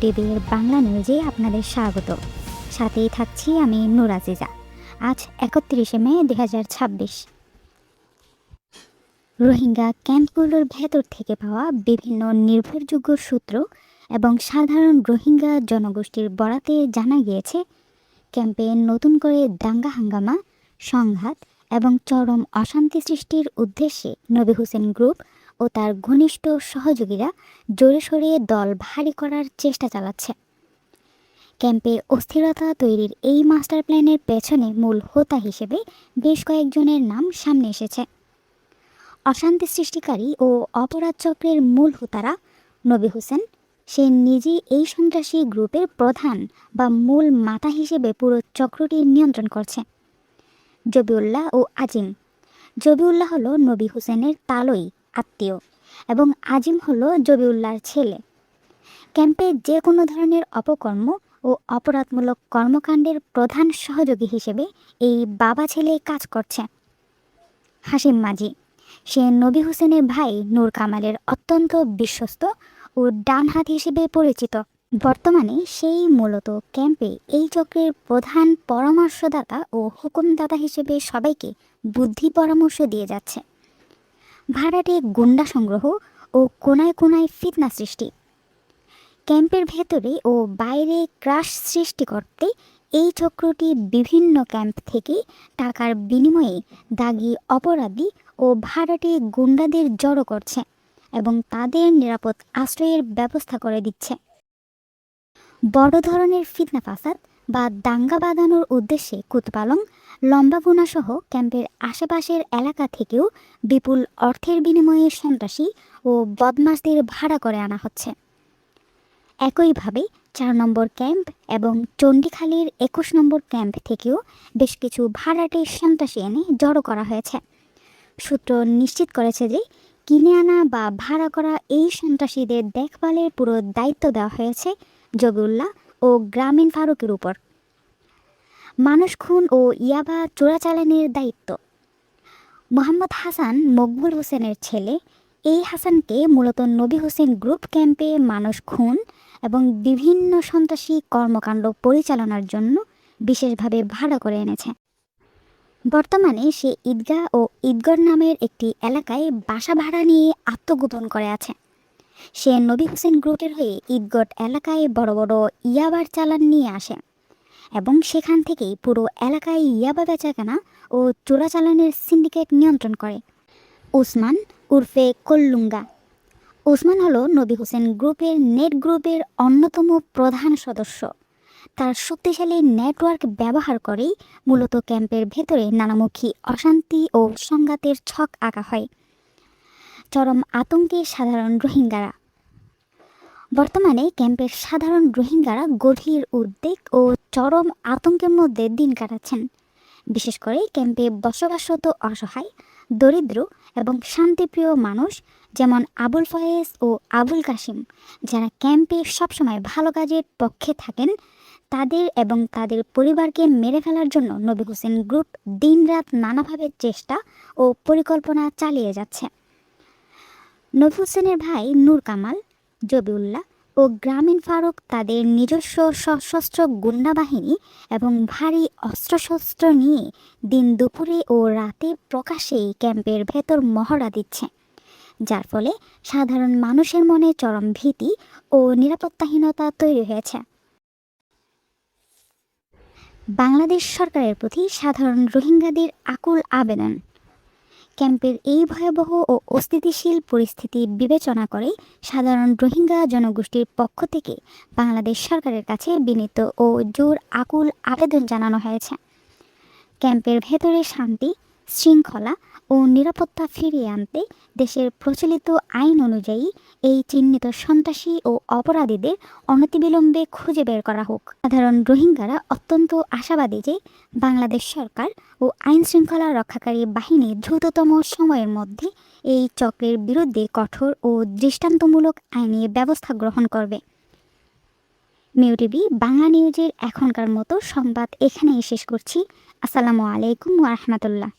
টিভির বাংলা নিউজে আপনাদের স্বাগত। সাথেই থাকছি আমি নূর আজিজা। আজ 31শে মে 2026। রোহিঙ্গা ক্যাম্পগুলোর ভেতর থেকে পাওয়া বিভিন্ন নির্ভরযোগ্য সূত্র এবং সাধারণ রোহিঙ্গা জনগোষ্ঠীর বরাতে জানা গিয়েছে, ক্যাম্পে নতুন করে দাঙ্গা হাঙ্গামা, সংঘাত এবং চরম অশান্তি সৃষ্টির উদ্দেশ্যে নবী হোসেন গ্রুপ ও তার ঘনিষ্ঠ সহযোগীরা জোরে সোরে দল ভারী করার চেষ্টা চালাচ্ছে। ক্যাম্পে অস্থিরতা তৈরির এই মাস্টার প্ল্যানের পেছনে মূল হোতা হিসেবে বেশ কয়েকজনের নাম সামনে এসেছে। অশান্তি সৃষ্টিকারী ও অপরাধ চক্রের মূল হোতারা নবী হোসেন, সে নিজেই এই সন্ত্রাসী গ্রুপের প্রধান বা মূল মাথা হিসেবে পুরো চক্রটি নিয়ন্ত্রণ করছে। জবিউল্লাহ ও আজিম। জবিউল্লাহ হলো নবী হোসেনের তালই আত্মীয় এবং আজিম হলো জবিউল্লাহর ছেলে। ক্যাম্পে যে কোনো ধরনের অপকর্ম ও অপরাধমূলক কর্মকাণ্ডের প্রধান সহযোগী হিসেবে এই বাবা ছেলে কাজ করছে। হাশিম মাঝি, সে নবী হোসেনের ভাই নূর কামালের অত্যন্ত বিশ্বস্ত ও ডানহাত হিসেবে পরিচিত। বর্তমানে সেই মূলত ক্যাম্পে এই চক্রের প্রধান পরামর্শদাতা ও হুকুমদাতা হিসেবে সবাইকে বুদ্ধি পরামর্শ দিয়ে যাচ্ছে। ভাড়াটে গুন্ডা সংগ্রহ ও কোনায় কোনায় ফিতনা সৃষ্টি। ক্যাম্পের ভেতরে ও বাইরে ক্রাশ সৃষ্টি করতে এই চক্রটি বিভিন্ন ক্যাম্প থেকে টাকার বিনিময়ে দাগি অপরাধী ও ভাড়াটে গুন্ডাদের জড়ো করছে এবং তাদের নিরাপদ আশ্রয়ের ব্যবস্থা করে দিচ্ছে। বড় ধরনের ফিতনা ফাসাদ বা দাঙ্গা বাঁধানোর উদ্দেশ্যে কুতপালং, লম্বাগুনাসহ ক্যাম্পের আশেপাশের এলাকা থেকেও বিপুল অর্থের বিনিময়ে সন্ত্রাসী ও বদমাশদের ভাড়া করে আনা হচ্ছে। একইভাবে 4 নম্বর ক্যাম্প এবং চণ্ডীখালীর 21 নম্বর ক্যাম্প থেকেও বেশ কিছু ভাড়াটে সন্ত্রাসী এনে জড়ো করা হয়েছে। সূত্র নিশ্চিত করেছে যে কিনে আনা বা ভাড়া করা এই সন্ত্রাসীদের দেখভালের পুরো দায়িত্ব দেওয়া হয়েছে জবিউল্লাহ ও গ্রামীণ ফারুকের উপর। মানুষ খুন ও ইয়াবা চোরাচালানের দায়িত্ব মোহাম্মদ হাসান মকবুল হোসেনের ছেলে। এই হাসানকে মূলত নবী হোসেন গ্রুপ ক্যাম্পে মানুষ খুন এবং বিভিন্ন সন্ত্রাসী কর্মকাণ্ড পরিচালনার জন্য বিশেষভাবে ভাড়া করে এনেছে। বর্তমানে সে ঈদগাহ ও ঈদগড় নামের একটি এলাকায় বাসা ভাড়া নিয়ে আত্মগোপন করে আছে। সে নবী হোসেন গ্রুপের হয়ে ঈদগড় এলাকায় বড় বড় ইয়াবার চালান নিয়ে আসে এবং সেখান থেকেই পুরো এলাকায় ইয়াবা বেচাকেনা ও চোরাচালানের সিন্ডিকেট নিয়ন্ত্রণ করে। ওসমান উর্ফে কল্লুঙ্গা। ওসমান হলো নবী হোসেন গ্রুপের নেট গ্রুপের অন্যতম প্রধান সদস্য। তার শক্তিশালী নেটওয়ার্ক ব্যবহার করেই মূলত ক্যাম্পের ভেতরে নানামুখী অশান্তি ও সংঘাতের ছক আঁকা হয়। চরম আতঙ্কে সাধারণ রোহিঙ্গারা। বর্তমানে ক্যাম্পের সাধারণ রোহিঙ্গারা গভীর উদ্বেগ ও চরম আতঙ্কের মধ্যে দিন কাটাচ্ছেন। বিশেষ করে ক্যাম্পে বসবাসরত অসহায়, দরিদ্র এবং শান্তিপ্রিয় মানুষ যেমন আবুল ফয়েজ ও আবুল কাশিম, যারা ক্যাম্পে সবসময় ভালো কাজের পক্ষে থাকেন, তাদের এবং তাদের পরিবারকে মেরে ফেলার জন্য নবী হোসেন গ্রুপ দিনরাত নানাভাবে চেষ্টা ও পরিকল্পনা চালিয়ে যাচ্ছে। নবী হোসেনের ভাই নূর কামাল, জবিউল্লাহ ও গ্রামীণ ফারুক তাদের নিজস্ব সশস্ত্র গুন্ডা বাহিনী এবং ভারী অস্ত্রশস্ত্র নিয়ে দিন দুপুরে ও রাতে প্রকাশ্যেই ক্যাম্পের ভেতর মহড়া দিচ্ছে, যার ফলে সাধারণ মানুষের মনে চরম ভীতি ও নিরাপত্তাহীনতা তৈরি হয়েছে। বাংলাদেশ সরকারের প্রতি সাধারণ রোহিঙ্গাদের আকুল আবেদন। ক্যাম্পের এই ভয়াবহ ও অস্থিতিশীল পরিস্থিতি বিবেচনা করে সাধারণ রোহিঙ্গা জনগোষ্ঠীর পক্ষ থেকে বাংলাদেশ সরকারের কাছে বিনীত ও জোর আকুল আবেদন জানানো হয়েছে। ক্যাম্পের ভেতরে শান্তি, শৃঙ্খলা ও নিরাপত্তা ফিরিয়ে আনতে দেশের প্রচলিত আইন অনুযায়ী এই চিহ্নিত সন্ত্রাসী ও অপরাধীদের অনতিবিলম্বে খুঁজে বের করা হোক। সাধারণ রোহিঙ্গারা অত্যন্ত আশাবাদী যে বাংলাদেশ সরকার ও আইন শৃঙ্খলা রক্ষাকারী বাহিনী দ্রুততম সময়ের মধ্যে এই চক্রের বিরুদ্ধে কঠোর ও দৃষ্টান্তমূলক আইনি ব্যবস্থা গ্রহণ করবে। মিউ টিভি বাংলা নিউজের এখনকার মতো সংবাদ এখানেই শেষ করছি। আসসালামু আলাইকুম ওয়া রাহমাতুল্লাহ।